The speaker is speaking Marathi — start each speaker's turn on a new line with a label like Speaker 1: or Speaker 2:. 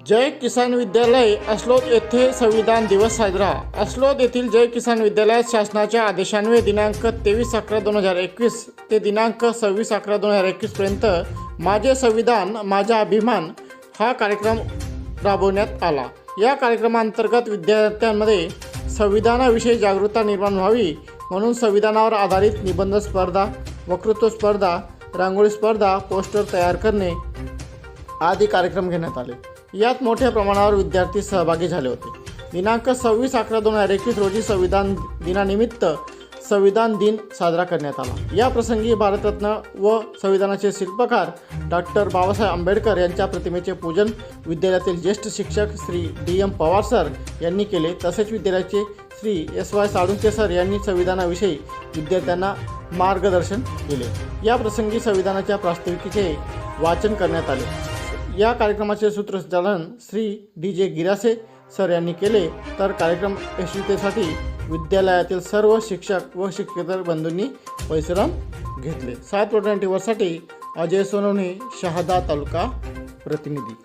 Speaker 1: जय किसान विद्यालय अस्लोद येथे संविधान दिवस साजरा। अस्लोद येथील जय किसान विद्यालयात शासनाच्या आदेशान्वये दिनांक 23/11/2021 ते दिनांक 26/11/2021 पर्यंत माझे संविधान माझा अभिमान हा कार्यक्रम राबवण्यात आला। या कार्यक्रमांतर्गत विद्यार्थ्यांमध्ये संविधानाविषयी जागरूकता निर्माण व्हावी म्हणून संविधानावर आधारित निबंध स्पर्धा, वक्तृत्व स्पर्धा, रांगोळी स्पर्धा, पोस्टर तयार करणे आदी कार्यक्रम घेण्यात आले। यात मोठ्या प्रमाणावर विद्यार्थी सहभागी झाले होते। दिनांक 26/11/2021 रोजी संविधान दिनानिमित्त संविधान दिन साजरा करण्यात आला। या प्रसंगी भारतरत्न व संविधानाचे शिल्पकार डॉक्टर बाबासाहेब आंबेडकर यांच्या प्रतिमेचे पूजन विद्यालयातील ज्येष्ठ शिक्षक श्री DM पवार सर यांनी केले। तसेच विद्यालयाचे श्री SY साळुंखे सर यांनी संविधानाविषयी विद्यार्थ्यांना मार्गदर्शन केले। या प्रसंगी संविधानाच्या प्रास्ताविकेचे वाचन करण्यात आले। या कार्यक्रमाचे सूत्रसंचालन श्री DJ गिरासे सर यांनी केले। तर कार्यक्रम यशस्वीतेसाठी विद्यालयातील सर्व शिक्षक व शिक्षकेतर बंधूंनी परिश्रम घेतले। 7 साठी अजय सोनवणे, शहादा तालुका प्रतिनिधी।